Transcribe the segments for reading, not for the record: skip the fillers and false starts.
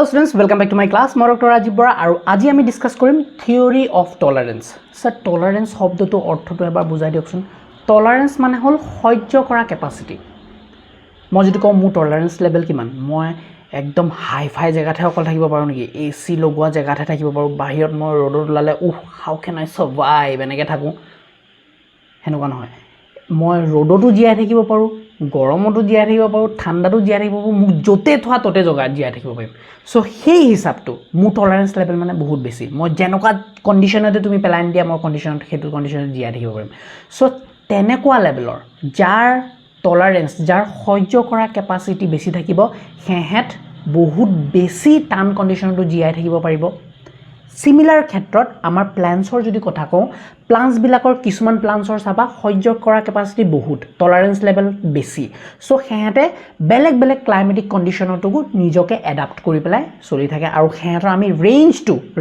Hello students, welcome back to my class. মই doctor Rajiv Bora আৰু আজি আমি ডিসকাস কৰিম theory of tolerance. Sir tolerance শব্দটো অৰ্থটো এবাৰ বুজাই দিয়কচোন। টলাৰেন্স মানে হল সহ্য কৰা কেপাসিটি। মই যদি কওঁ মোৰ টলাৰেন্স লেভেল কিমান, মই একদম হাই ফাই জেগাতে অকল থাকিব পাৰো নেকি, এসি লগোৱা জেগাতে থাকিব পাৰো, বাহিৰত মই ৰ'দত ওলালে হাউ কেন আই সাৰ্ভাইভ এনেকৈ থাকো, হেনেকুৱা নহয়। মই ৰ'দতো জীয়াই থাকিব পাৰো, গৰমতো জীয়াই থাকিব পাৰো, ঠাণ্ডাতো জীয়াই থাকিব পাৰো, মোক যতে থোৱা ততে জগাত জীয়াই থাকিব পাৰিম। সো সেই হিচাপটো মোৰ টলাৰেন্স লেভেল মানে বহুত বেছি। মই যেনেকুৱা কণ্ডিশ্যনতে তুমি পেলাই দিয়া মই কণ্ডিশ্যনত সেইটো কণ্ডিশ্যনত জীয়াই থাকিব পাৰিম। সো তেনেকুৱা লেভেলৰ যাৰ টলাৰেন্স, যাৰ সহ্য কৰা কেপাচিটি বেছি থাকিব, হেহেত বহুত বেছি টান কণ্ডিশ্যনতো জীয়াই থাকিব পাৰিব। সিমিলাৰ ক্ষেত্ৰত আমাৰ প্লান্টছৰ যদি কথা কওঁ, প্লান্টছবিলাকৰ কিছুমান প্লান্টছৰ চাবা সহ্য কৰা কেপাচিটি বহুত, টলাৰেন্স লেভেল বেছি। সো হেহেতে বেলেগ বেলেগ ক্লাইমেটিক কণ্ডিশ্যনতো নিজকে এডাপ্ট কৰি পেলাই চলি থাকে আৰু হেহেতৰ আমি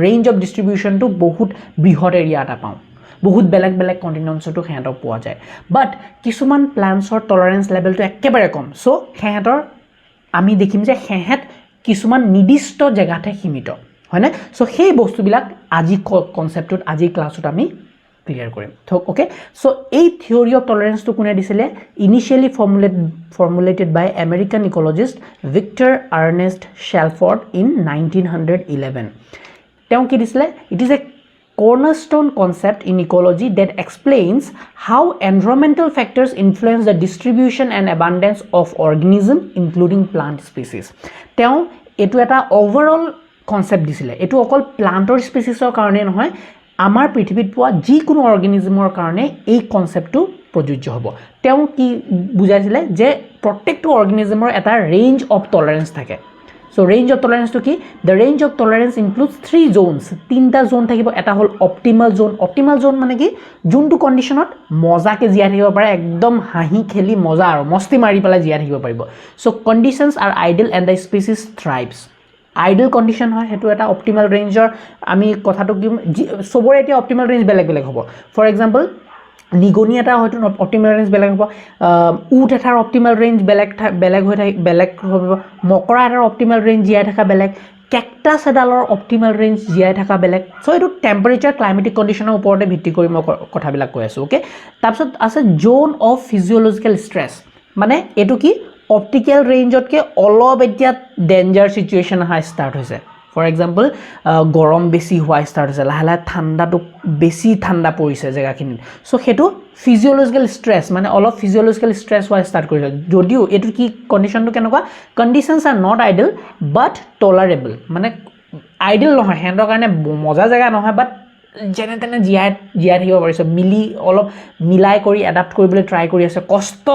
ৰেঞ্জ অফ ডিষ্ট্ৰিবিউশ্যনটো বহুত বৃহৎ এৰিয়া এটা পাওঁ। বহুত বেলেগ বেলেগ কণ্টিনেণ্টছতো হেহেতক পোৱা যায়। বাট কিছুমান প্লান্টছৰ টলাৰেন্স লেভেলটো একেবাৰে কম। সো হেহেতৰ আমি দেখিম যে হেহেত কিছুমান নিৰ্দিষ্ট জেগাতে সীমিত, হয়নে? সো সেই বস্তুবিলাক আজি কনসেপ্টত আজি ক্লাছত আমি ক্লিয়াৰ কৰিম। ওকে, সো এই থিওৰি অফ টলাৰেন্সটো কোনে দিছিলে? Initially formulated by American ecologist Victor Ernest Shelford in 1911। তেওঁ কি দিছিলে? It is a cornerstone concept in ecology that explains how environmental factors influence the distribution and abundance of organisms including plant species. তেওঁ এটো এটা overall concept দিছিলে। এটো অকল প্লান্টৰ স্পেচিছৰ কাৰণে নহয়, আমাৰ পৃথিৱীত পোৱা যিকোনো অৰ্গেনিজমৰ কাৰণে এই কনসেপ্টটো প্ৰযোজ্য হ'ব। তেওঁ কি বুজাইছিলে যে প্ৰত্যেকটো অৰ্গেনিজমৰ এটা ৰেঞ্জ অফ টলাৰেন্স থাকে। So range of tolerance to ki? The range of tolerance includes 3 zones. 3টা zone থাকিব। এটা হল optimal zone. Optimal zone মানে কি? যোনটো কন্ডিশনত মজাকে জীয়াই থাকিব পাৰে, একদম হাঁহি খেলি মজা আৰু মস্তি মাৰি পেলাই জীয়াই থাকিব পাৰিব। So conditions are ideal and the species thrives. Ideal condition হয়, হেতু এটা optimal rangeৰ আমি কথাটো কি সবৰে এটা optimal range বেলেগ বেলেগ হ'ব। For example, নিগনি এটা হয়তো অপটিমাল ৰেঞ্জ বেলেগ হ'ব, উট এটাৰ অপটিমাল ৰেঞ্জ বেলেগ হ'ব, মকৰা এটাৰ অপটিমাল ৰেঞ্জ জীয়াই থকা বেলেগ, কেকটাছ এডালৰ অপটিমাল ৰেঞ্জ জীয়াই থকা বেলেগ। সো এইটো টেম্পাৰেচাৰ ক্লাইমেটিক কণ্ডিশ্যনৰ ওপৰতে ভিত্তি কৰি মই কথাবিলাক কৈ আছোঁ। ওকে, তাৰপিছত আছে জোন অফ ফিজিঅলজিকেল ষ্ট্ৰেছ। মানে এইটো কি অপটিকেল ৰেঞ্জতকৈ অলপ এতিয়া ডেঞ্জাৰ চিটুৱেশ্যন অহা ষ্টাৰ্ট হৈছে। ফৰ এক্সাম্পল, গৰম বেছি হোৱা ষ্টাৰ্ট হৈছে, লাহে লাহে ঠাণ্ডাটো বেছি ঠাণ্ডা পৰিছে জেগাখিনিত। সো সেইটো ফিজিঅলজিকেল ষ্ট্ৰেছ, মানে অলপ ফিজিঅলজিকেল ষ্ট্ৰেছ হোৱা ষ্টাৰ্ট কৰিছে। যদিও এইটো কি কণ্ডিশ্যনটো কেনেকুৱা? কণ্ডিশ্যনছ আৰ নট আইডল বাট টলাৰেবল। মানে আইডল নহয়, সিহঁতৰ কাৰণে মজা জেগা নহয়, বাট যেনে তেনে জীয়াই থাকিব পাৰিছে, অলপ মিলাই কৰি এডাপ্ট কৰিবলৈ ট্ৰাই কৰি আছে, কষ্ট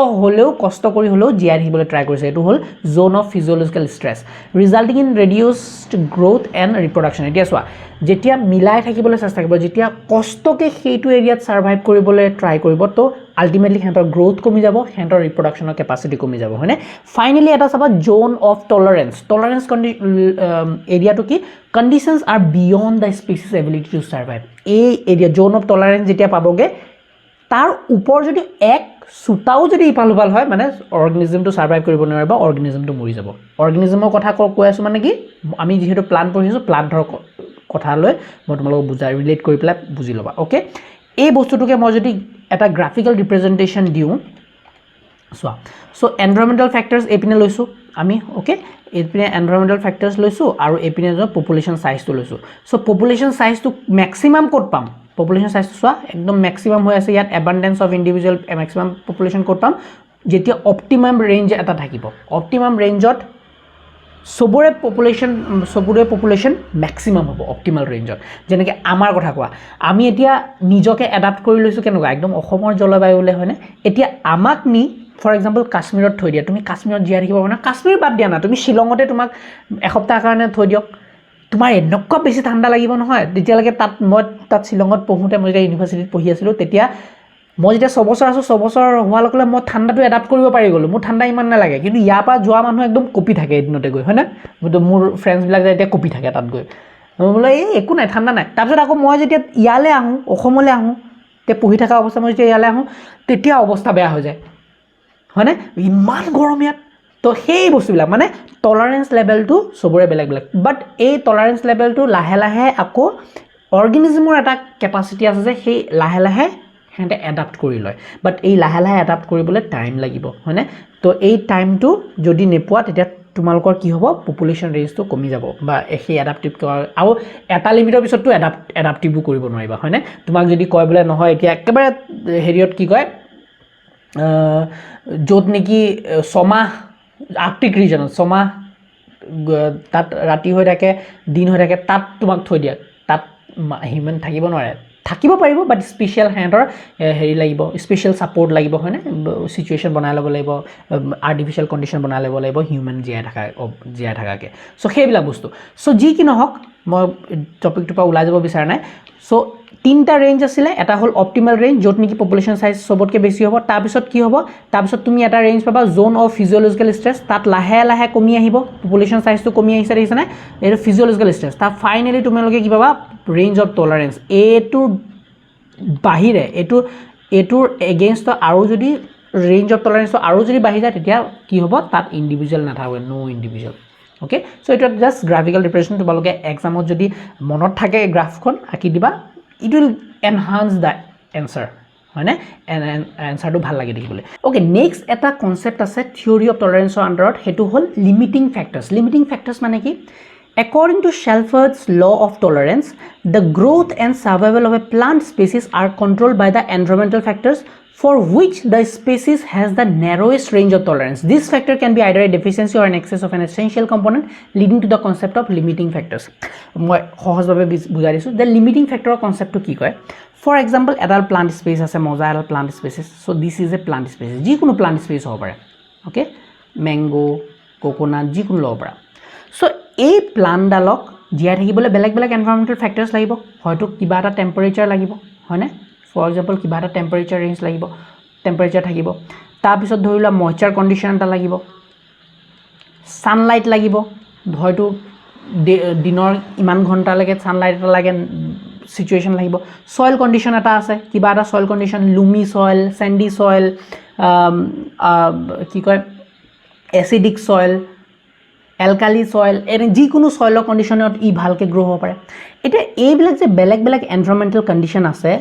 কৰি হ'লেও জীয়াই থাকিবলৈ ট্ৰাই কৰিছে। এইটো হ'ল zone of physiological stress resulting in reduced growth and reproduction. এতিয়া চোৱা, যেতিয়া মিলাই থাকিবলৈ চেষ্টা কৰিব, যেতিয়া কষ্টকে সেইটো এৰিয়াত ছাৰ্ভাইভ কৰিবলৈ ট্ৰাই কৰিব, তো আল্টিমেটলি সিহঁতৰ গ্ৰোথ কমি যাব, সিহঁতৰ ৰিপ্ৰডাকশ্যনৰ কেপাচিটি কমি যাব, হয়নে? ফাইনেলি এটা চাবা জোন অফ টলাৰেন্স এৰিয়াটো কি? Conditions R beyond the species ability to survive. এই এৰিয়া জোন অফ টলাৰেন্স যেতিয়া পাবগৈ, তাৰ ওপৰ যদি এক চোতাও যদি ইফাল সিফাল হয়, মানে অৰ্গেনিজমটো ছাৰ্ভাইভ কৰিব নোৱাৰে বা অৰ্গেনিজমটো মৰি যাব। অৰ্গেনিজমৰ কথা কৈ আছোঁ মানে কি, আমি যিহেতু প্লান্ট পঢ়িছোঁ, প্লান্টৰ কথা লৈ মই তোমালোকক ৰিলেট কৰি পেলাই বুজি ল'বা। ওকে, এই বস্তুটোকে মই যদি এটা গ্ৰাফিকেল ৰিপ্ৰেজেণ্টেশ্যন দিওঁ, চোৱা। সো এনভাইৰমেণ্টেল ফেক্টৰ্ছ এইপিনে লৈছোঁ আমি। ওকে, এইপিনে এনভাইৰমেণ্টেল ফেক্টৰ্ছ লৈছোঁ আৰু এইপিনে পপুলেশ্যন চাইজটো লৈছোঁ। সো পপুলেশ্যন চাইজটো মেক্সিমাম ক'ত পাম? পপুলেশ্যন চাইজটো চোৱা, একদম মেক্সিমাম হৈ আছে ইয়াত। এবাণ্ডেঞ্চ অফ ইণ্ডিভিজুৱেল মেক্সিমাম পপুলেশ্যন ক'ত পাম? যেতিয়া অপটিমাম ৰেঞ্জ এটা থাকিব। অপটিমাম ৰেঞ্জত চবৰে পপুলেশ্যন মেক্সিমাম হ'ব অপটিমাল ৰেঞ্জত। যেনেকৈ আমাৰ কথা কোৱা, আমি এতিয়া নিজকে এডাপ্ট কৰি লৈছোঁ কেনেকুৱা? একদম অসমৰ জলবায়ুলৈ, হয়নে? এতিয়া আমাক ফৰ এক্সাম্পল কাশ্মীৰত থৈ দিয়া, তুমি কাশ্মীৰত জীয়াই থাকিব পাৰা না? কাশ্মীৰ বাদ দিয়া না, তুমি শ্বিলঙতে তোমাক এসপ্তাহৰ কাৰণে থৈ দিয়ক, তোমাৰ এনেকুৱা বেছি ঠাণ্ডা লাগিব নহয়। তেতিয়ালৈকে মই তাত শ্বিলঙত পঢ়োঁতে, মই যেতিয়া ইউনিভাৰ্চিটিত পঢ়ি আছিলোঁ, তেতিয়া মই যেতিয়া 6 বছৰ আছোঁ, 6 বছৰ হোৱাৰ লগে লগে মই ঠাণ্ডাটো এডাপ্ট কৰিব পাৰি গ'লোঁ, মোৰ ঠাণ্ডা ইমান নালাগে। কিন্তু ইয়াৰ পৰা যোৱা মানুহ একদম কঁপি থাকে এদিনতে গৈ, হয়নে? মোৰ ফ্ৰেণ্ডছবিলাক যে এতিয়া কঁপি থাকে তাত গৈ, মই বোলে এই একো নাই, ঠাণ্ডা নাই। তাৰপিছত আকৌ মই যেতিয়া ইয়ালৈ আহোঁ, অসমলৈ আহোঁ, তেতিয়া পঢ়ি থকা অৱস্থা মই যেতিয়া ইয়ালৈ আহোঁ, তেতিয়া অৱস্থা বেয়া হৈ যায়, হয়নে? ইমান গৰম ইয়াত। তো সেই বস্তুবিলাক মানে টলাৰেঞ্চ লেভেলটো চবৰে বেলেগ বেলেগ বাট এই টলাৰেঞ্চ লেভেলটো লাহে লাহে আকৌ অৰ্গেনিজমৰ এটা কেপাচিটি আছে যে সেই লাহে লাহে হেঁতে এডাপ্ট কৰি লয় বাট এই লাহে লাহে এডাপ্ট কৰিবলৈ টাইম লাগিব হয়নে তো এই টাইমটো যদি নেপোৱা তেতিয়া তোমালোকৰ কি হ'ব পপুলেশ্যন ৰেঞ্জটো কমি যাব বা সেই এডাপ্টিভ আৰু এটা লিমিটৰ পিছততো এডাপ্টিভো কৰিব নোৱাৰিবা হয়নে তোমাক যদি কয় বোলে নহয় এতিয়া একেবাৰে হেৰিয়ত কি কয় য'ত নেকি ছমাহ আৰ্কটিক ৰিজনত ছমাহ তাত ৰাতি হৈ থাকে দিন হৈ থাকে তাত তোমাক থৈ দিয়া তাত হিউমেন থাকিব নোৱাৰে থাকিব পাৰিব বাট স্পেচিয়েল হেণ্ডৰ হেৰি লাগিব স্পেচিয়েল ছাপৰ্ট লাগিব হয়নে চিটুৱেশ্যন বনাই ল'ব লাগিব আৰ্টিফিচিয়েল কণ্ডিশ্যন বনাই ল'ব লাগিব হিউমেন জীয়াই থাকাকৈ চ' সেইবিলাক বস্তু চ' যি কি নহওক মই টপিকটোৰ পৰা ওলাই যাব বিচৰা নাই চ' তিনিটা ৰেঞ্জ আছিলে এটা হ'ল অপটিমেল ৰেঞ্জ য'ত নেকি পপুলেশ্যন চাইজ চবতকৈ বেছি হ'ব তাৰপিছত কি হ'ব তাৰপিছত তুমি এটা ৰেঞ্জ পাবা জ'ন অফ ফিজিঅ'লজিকেল ষ্ট্ৰেছ তাত লাহে লাহে কমি আহিব পপুলেশ্যন চাইজটো কমি আহিছে দেখিছেনে এইটো ফিজিঅ'লজিকেল ষ্ট্ৰেছ তাত ফাইনেলি তোমালোকে কি পাবা ৰেঞ্জ অফ টলাৰেঞ্চ এইটোৰ বাহিৰে এইটোৰ এগেইনষ্টত আৰু যদি ৰেঞ্জ অফ টলাৰেঞ্চটো আৰু যদি বাঢ়ি যায় তেতিয়া কি হ'ব তাত ইণ্ডিভিজুৱেল নাথাকে ন' ইণ্ডিভিজুৱেল অ'কে চ' এইটো জাষ্ট গ্ৰাফিকেল ৰিপ্ৰেজেণ্টেশ্যন তোমালোকে এক্সামত যদি মনত থাকে গ্ৰাফখন আঁকি দিবা it will enhance the answer হয়নে এনচাৰটো ভাল লাগে দেখিবলৈ অ'কে নেক্সট এটা কনচেপ্ট আছে থিয়ৰী অফ টলাৰেঞ্চৰ আণ্ডাৰত সেইটো হ'ল লিমিটিং ফেক্টৰ্ছ মানে কি According to Shelford's law of tolerance, the growth and survival of a plant species are controlled by the environmental factors for which the species has the narrowest range of tolerance. This factor can be either a deficiency or an excess of an essential component, leading to the concept of limiting factors. মই সহজভাৱে বুজাই দিছোঁ যে limiting ফেক্টৰৰ কনচেপ্টটো কি কয় for example এডাল plant space আছে মজা এডাল plant species so' this is a plant species যিকোনো প্লাণ্ট স্পেচ হ'ব পাৰে অ'কে মেংগ' কোকোনাট যিকোনো ল'ব পাৰা চ' এই প্লাণ্টডালক জীয়াই থাকিবলৈ বেলেগ বেলেগ এনভাইৰমেণ্টেল ফেক্টৰ্ছ লাগিব হয়তো কিবা এটা টেম্পাৰেচাৰ লাগিব হয়নে ফৰ এক্সাম্পল কিবা এটা টেম্পাৰেচাৰ ৰেঞ্জ লাগিব টেম্পাৰেচাৰ থাকিব তাৰপিছত ধৰি লোৱা মইশ্চাৰ কণ্ডিশ্যন এটা লাগিব ছানলাইট লাগিব হয়তো দিনৰ ইমান ঘণ্টালৈকে ছানলাইট এটা লাগে চিটুৱেশ্যন লাগিব ছইল কণ্ডিশ্যন এটা আছে কিবা এটা ছইল কণ্ডিশ্যন লুমি ছইল চেণ্ডি ছইল কি কয় এচিডিক ছইল এলকালি ছইল এনে যিকোনো ছইলৰ কণ্ডিশ্যনত ই ভালকৈ গ্ৰ' হ'ব পাৰে এতিয়া এইবিলাক যে বেলেগ বেলেগ এনভাইৰমেণ্টেল কণ্ডিশ্যন আছে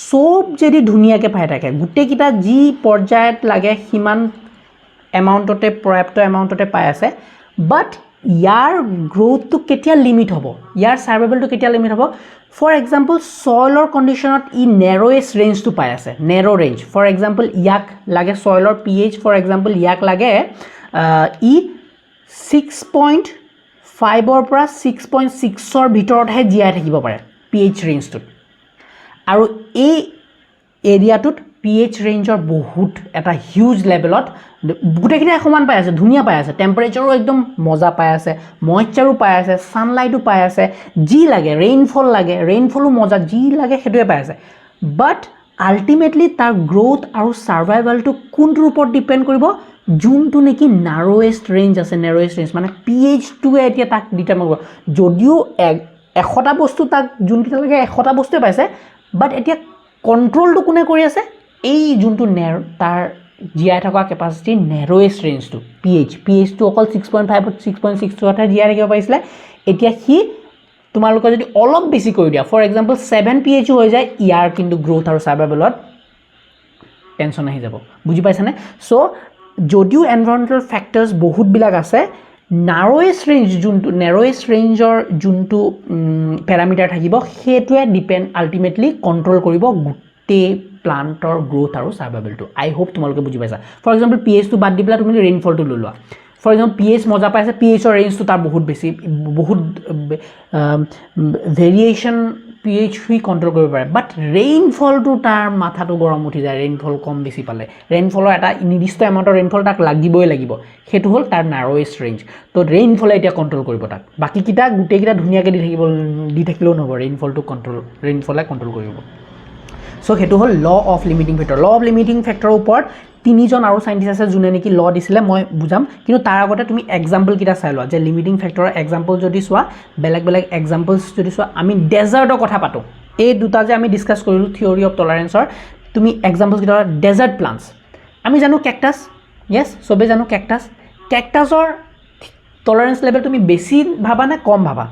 চব যদি ধুনীয়াকৈ পাই থাকে গোটেইকেইটা যি পৰ্যায়ত লাগে সিমান এমাউণ্টতে পৰ্যাপ্ত এমাউণ্টতে পাই আছে বাট ইয়াৰ গ্ৰ'থটো কেতিয়া লিমিট হ'ব ইয়াৰ ছাৰ্ভাইভেলটো কেতিয়া লিমিট হ'ব ফৰ এক্সাম্পল ছইলৰ কণ্ডিশ্যনত ই নেৰ'য়েষ্ট ৰেঞ্জটো পাই আছে নেৰ' ৰেঞ্জ ফৰ এক্সাম্পল ইয়াক লাগে ছইলৰ pH ফৰ এক্সাম্পল ইয়াক লাগে ই 6.5ৰ পৰা 6.6ৰ ভিতৰতহে জীয়াই থাকিব পাৰে pH ৰেঞ্জটোত আৰু এই এৰিয়াটোত pH ৰেঞ্জৰ বহুত এটা হিউজ লেভেলত গোটেইকেইটা সমান পাই আছে ধুনীয়া পাই আছে টেম্পাৰেচাৰো একদম মজা পাই আছে মইশ্চাৰো পাই আছে ছানলাইটো পাই আছে যি লাগে ৰেইনফলো মজা যি লাগে সেইটোৱে পাই আছে বাট আল্টিমেটলি তাৰ গ্ৰ'থ আৰু ছাৰ্ভাইভেলটো কোনটোৰ ওপৰত ডিপেণ্ড কৰিব যোনটো নেকি নাৰ'য়েষ্ট ৰেঞ্জ আছে মানে pH-টোৱে এতিয়া তাক ডিটাৰমাইন কৰিব যদিও 100টা বস্তু তাক যোনকেইটালৈকে 100টা বস্তুৱে পাইছে বাট এতিয়া কণ্ট্ৰলটো কোনে কৰি আছে এই যোনটো তাৰ জীয়াই থকা কেপাচিটি নেৰ'য়েষ্ট ৰেঞ্জটো pH-টো অকল 6.5 6.6হে জীয়াই থাকিব পাৰিছিলে এতিয়া সি তোমালোকে যদি অলপ বেছি কৰি দিয়া ফৰ এক্সাম্পল 7 pH হৈ যায় ইয়াৰ কিন্তু গ্ৰ'থ আৰু ছাৰ্ভাইভেলত টেনশ্যন আহি যাব বুজি পাইছানে চ' যদিও এনভাইৰনমেণ্টেল ফেক্টৰ্ছ বহুতবিলাক আছে নেৰ'য়েষ্ট ৰেঞ্জৰ যোনটো পেৰামিটাৰ থাকিব সেইটোৱে ডিপেণ্ড আল্টিমেটলি কণ্ট্ৰল কৰিব গোটেই প্লাণ্টৰ গ্ৰ'থ আৰু ছাৰ্ভাইভেলটো আই হোপ তোমালোকে বুজি পাইছা ফৰ এক্সাম্পল pH-টো বাদ দি পেলাই তুমি ৰেইনফলটো লৈ লোৱা ফৰ এক্সাম্পল pH মজা পাইছে pH-ৰ ৰেঞ্জটো তাৰ বহুত বেছি বহুত ভেৰিয়েশ্যন pH সি কণ্ট্ৰল কৰিব পাৰে বাট ৰেইনফলটো তাৰ মাথাটো গৰম উঠি যায় ৰেইনফল কম বেছি পালে ৰেইনফলৰ এটা নিৰ্দিষ্ট এমাউণ্টৰ ৰেইনফল তাক লাগিবই লাগিব সেইটো হ'ল তাৰ নাৰ'য়েষ্ট ৰেঞ্জ তো ৰেইনফলে এতিয়া কণ্ট্ৰল কৰিব তাক বাকীকেইটা গোটেইকেইটা ধুনীয়াকৈ দি থাকিলেও নহ'ব ৰেইনফলে কণ্ট্ৰল কৰিব চ' সেইটো হ'ল ল অফ লিমিটিং ফেক্টৰৰ ওপৰত তিনিজন আৰু চাইণ্টিষ্ট আছে যোনে নেকি ল দিছিলে মই বুজাম কিন্তু তাৰ আগতে তুমি এক্সাম্পলকেইটা চাই লোৱা যে লিমিটিং ফেক্টৰৰ এক্সাম্পল যদি চোৱা বেলেগ এক্সাম্পলছ যদি চোৱা আমি ডেজাৰ্টৰ কথা পাতোঁ এই দুটা যে আমি ডিছকাছ কৰিলোঁ থিয়ৰী অফ টলাৰেঞ্চৰ তুমি এক্সাম্পলছকেইটা ডেজাৰ্ট প্লাণ্টছ আমি জানো কেকটাছ য়েছ চবেই জানো কেকটাছৰ টলাৰেঞ্চ লেভেল তুমি বেছি ভাবা নে কম ভাবা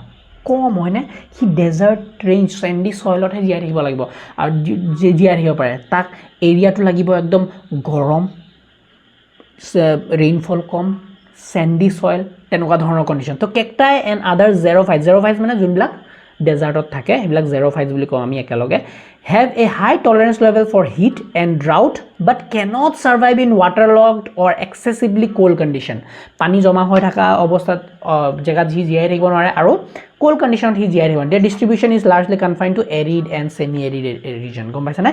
কম হয়নে সি ডেজাৰ্ট ৰেঞ্জ চেণ্ডি সয়েলতহে জীয়াই থাকিব লাগিব আৰু জীয়াই থাকিব পাৰে তাক এৰিয়াটো লাগিব একদম গৰম ৰেইনফল কম চেণ্ডি সয়েল তেনেকুৱা ধৰণৰ কণ্ডিশ্যন তো কেকটাই এণ্ড আদাৰ জেৰ'ফাইটছ মানে যোনবিলাক ডেজাৰ্টত থাকে সেইবিলাক জেৰ'ফাইটছ বুলি কওঁ আমি একেলগে have a high tolerance level for heat and drought but cannot survive in waterlogged or excessively cold condition পানী জমা হৈ থকা অৱস্থাত জেগাত হি জীয়াই থাকিব নোৱাৰে আৰু cold condition হি জীয়াই থাকিব their distribution is largely confined to arid and semi arid region গম পাইছানে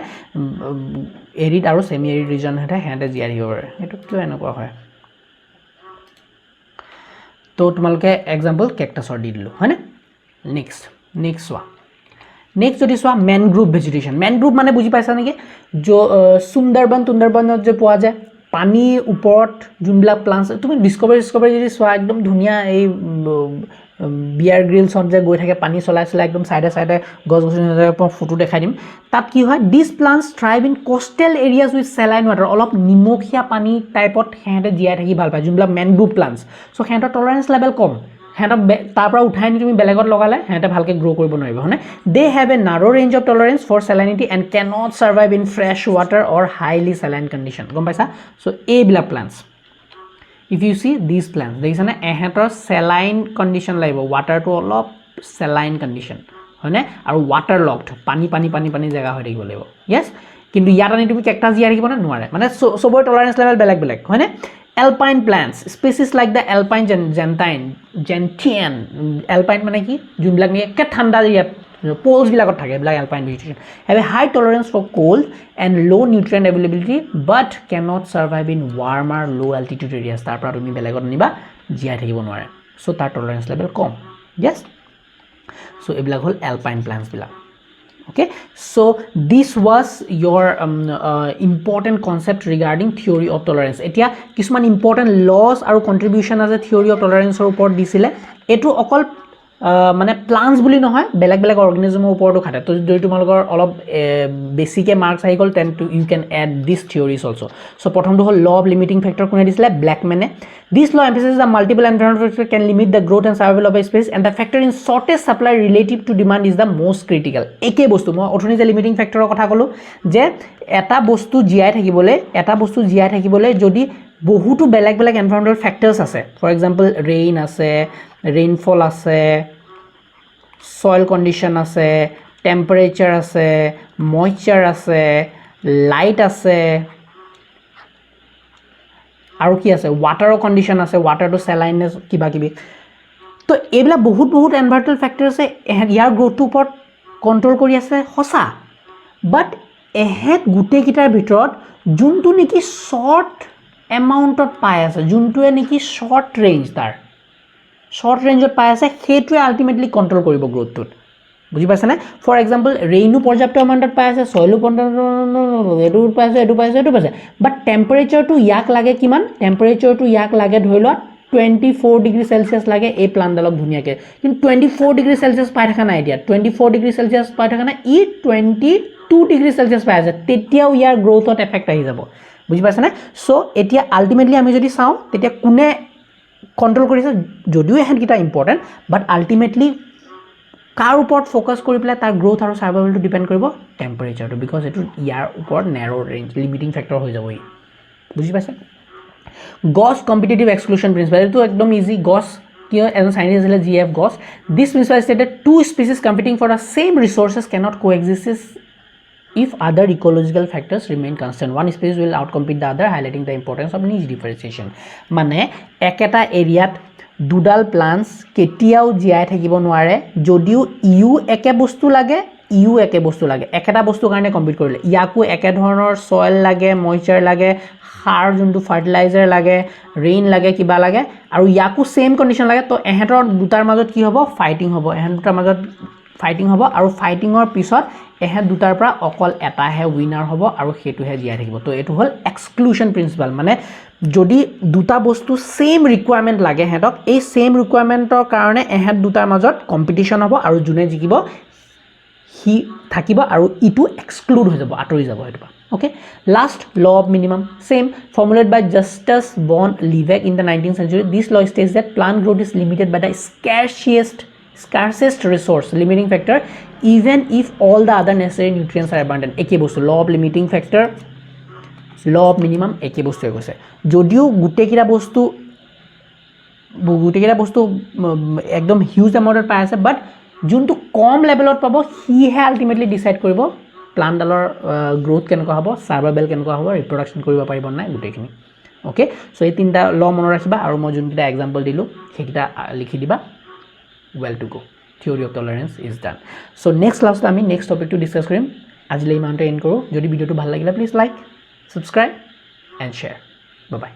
arid আৰু semi arid region হেতে হেতে জীয়াই থাকিব পাৰে এটো কিয় এনেকুৱা হয় তো তোমালকে এক্সাম্পল কেকটাছৰ দি দিলো হয়নে নেক্সট ওয়া নেক্সট যদি চোৱা মেনগ্ৰোভ ভেজিটেশ্যন মেনগ্ৰোভ মানে বুজি পাইছা নেকি সুন্দৰবনত যে পোৱা যায় পানীৰ ওপৰত যোনবিলাক প্লান্টছ তুমি ডিস্কভাৰী যদি চোৱা একদম ধুনীয়া এই বিয়াৰ গ্ৰিলছত যে গৈ থাকে পানী চলাই একদম সাইডে গছ-গছনি ফটো দেখাই দিম তাত কি হয় this plants thrive in coastal areas with saline water অলপ নিমখীয়া পানী টাইপত হেঁতে জীয়াই থাকি ভাল পায় যোনবিলাক মেনগ্ৰোভ প্লান্টছ সো হেঁতৰ টলাৰেঞ্চ লেভেল কম হেঁতক তাৰ পৰা উঠাই নি তুমি বেলেগত লগালে হেঁতে ভালকে গ্ৰো কৰিব নোৱাৰিব হয়নে they have a narrow range of tolerance for salinity and cannot survive in fresh water or highly saline condition গম পাইছা সো এইবিলাক plants if you see this plants দেখিছানে এহেঁতৰ সেলাইন কণ্ডিশ্যন লাগিব ৱাটাৰটো অলপ সেলাইন কণ্ডিশ্যন হয়নে আৰু ৱাটাৰ লগড পানী জেগা হৈ থাকিব লাগিব য়েছ কিন্তু ইয়াত আনি তুমি কেকটাছ জীয়াই থাকিব নে নোৱাৰে মানে চবৰে টলাৰেঞ্চ লেভেল বেলেগ হয়নে Alpine plants, species like the alpine gentian, alpine মানে কি যোনবিলাক নিয়ে কে ঠাণ্ডা ইয়াত পোলছ বিলাকত থাকে এইবিলাক alpine vegetation have a high tolerance for cold and low nutrient availability but cannot survive in warmer low altitude areas তাৰ পৰা তুমি বেলেগত নিবা জীয়াই থাকিব নোৱাৰে সো তাৰ টলাৰেঞ্চ লেভেল কম yes সো এইবিলাক হল alpine plants বিলাক okay so this was your important concept regarding theory of tolerance etia kisman important laws aru contribution as a theory of tolerance or upor disile etu okol মানে plants বুলি নহয় বেলেগ অৰ্গানিজমৰ ওপৰতো খাটে তো যদি তোমালোকৰ অলপ বেসিকে মাৰ্কস আহি গল then you can add this theories also so প্ৰথমটো হল ল অফ লিমিটিং ফ্যাক্টৰ কোনে দিছিলে ব্ল্যাকম্যানে this law emphasizes the multiple environmental factors can limit the growth and survival of a species and the factor in shortest supply relative to demand is the most critical একে বস্তু মই অথনি যে limiting ফ্যাক্টৰৰ কথা কলো যে এটা বস্তু জীয়াই থাকিবলে যদি বহুতো বেলেগ এনভায়ৰনমেন্টাল ফ্যাক্টৰস আছে ফৰ এক্সাম্পল ৰেইন আছে ৰেইনফল আছে soil condition আছে টেম্পাৰেচাৰ আছে ময়েশ্চাৰ আছে লাইট আছে আৰু কি আছে ওয়াটাৰৰ কন্ডিশন আছে ওয়াটাৰটো স্যালাইনেস কিবা কিবি তো এইবিলাক বহুত এনভায়ৰনমেন্টাল ফ্যাক্টৰ আছে ইয়াৰ গ্ৰোথটো ওপৰত কন্ট্ৰোল কৰি আছে হসা বাট এহেত গুটে কিটাৰ ভিতৰত যোনটো নেকি শৰ্ট এমাউন্টত পাই আছে যোনটোৱে নেকি শৰ্ট ৰেঞ্জ তাৰ শৰ্ট ৰেঞ্জত পাই আছে হেতুৱে আলটিমেটলি কন্ট্ৰোল কৰিব গ্ৰোথটোত বুজি পাইছে না ফৰ এক্সাম্পল ৰেইনও পৰ্যাপ্ত এমাউন্টত পাই আছে সয়েলও এটো পাইছে বাট টেম্পাৰেচাৰটো ইয়াক লাগে কিমান টেম্পাৰেচাৰটো ইয়াক লাগে ধৰি লোৱা 24 ডিগ্ৰী সেলসিয়াস লাগে এই প্লান্টডালক ধুনিয়াকে কিন্তু 24 ডিগ্ৰী সেলসিয়াস পাই থকা নাই এতিয়া 24 ডিগ্ৰী সেলসিয়াস পাই থকা নাই ই 22 ডিগ্ৰী সেলসিয়াস পাই আছে তেতিয়াও ইয়াৰ গ্ৰোথত এফেক্ট আহি যাব বুজি পাইছে না সো এতিয়া আলটিমেটলি আমি যদি চাও তেতিয়া কোনে কন্ট্ৰোল কৰিছে যদিও এহেন কিটা ইম্পৰ্টেন্ট বাট আলটিমেটলি কাৰ ওপৰত ফোকাস কৰি পেলাই তাৰ গ্ৰোথ আৰু সাৰ্ভাইভেলটো ডিপেন্ড কৰিব টেম্পাৰেচাৰটো বিকজ এটো ইয়াৰ ওপৰত ন্যাৰো ৰেঞ্জ লিমিটিং ফ্যাক্টৰ হৈ যাব বুজি পাইছে গছ কম্পিটিটিভ এক্সক্লুশন প্ৰিন্সিপাল এটো একদম ইজি গছ কি এজ সাইন্টিষ্ট আছিলে G F Gause this principle stated two species competing for the same resources cannot coexist if other ecological factors remain constant one species will outcompete the other highlighting the importance of niche differentiation মানে একটা এরিয়াত দুডাল plants কেতিয়াও জিয়াই থাকিব নোৱাৰে যদিও U একে বস্তু লাগে একেটা বস্তু কাৰণে কম্পিট কৰিলে ইয়াকো একে ধৰণৰ সয়েল লাগে ময়েশ্চাৰ লাগে সাৰ যোনটো ফাৰ্টিলাইজাৰ লাগে ৰেইন লাগে কিবা লাগে আৰু ইয়াকো সেম কন্ডিশন লাগে তো এহেতৰ দুটাৰ মাজত কি হ'ব ফাইটিং হ'ব দুটাৰ মাজত ফাইটিং হ'ব আৰু ফাইটিংৰ পিছত এহেত দুটাৰ পৰা অকল এটাহে উইনাৰ হ'ব আৰু হেতুহে জিয়াই থাকিব তো এটো হল এক্সক্লুশন প্ৰিন্সিপাল মানে যদি দুটা বস্তু সেম ৰিকোয়াৰমেন্ট লাগে হেতক এই সেম ৰিকোয়াৰমেন্টৰ কাৰণে এহেত দুটাৰ মাজত কম্পিটিশন হ'ব আৰু জুনে জিকিব হি থাকিব আৰু ইটো এক্সক্লুড হৈ যাব আতৰি যাব হেতু Okay, last, law of minimum, same, formulated by Justus von Liebig in the 19th century. This law states that plant growth is limited by the scarcest resource, limiting factor, even if all the other necessary nutrients are abundant. Eke bostu, law of limiting factor, law of minimum, eke bostu hoye goise. Jodio gutekira bostu ekdom huge amount of pai ase, but juntu kom level ot pabo he he ultimately decide koribo plant ডালৰ growth কেনেকুৱা হ'ব, সাৰ্ভাইভেল কেনেকুৱা হ'ব, reproduction কৰিব পাৰিব নাই গোটেইখিনি। Okay, চ' এই তিনিটা ল মনত ৰাখিবা আৰু মই যোনকেইটা এক্সাম্পল দিলোঁ সেইকেইটা লিখি দিবা। ৱেল টু গ' theory of tolerance is done. So' next ক্লাছত আমি নেক্সট টপিকটো ডিছকাছ কৰিম। আজিলৈ ইমানতে এণ্ড কৰোঁ। যদি ভিডিঅ'টো ভাল লাগিলে please like, subscribe and share. Bye bye.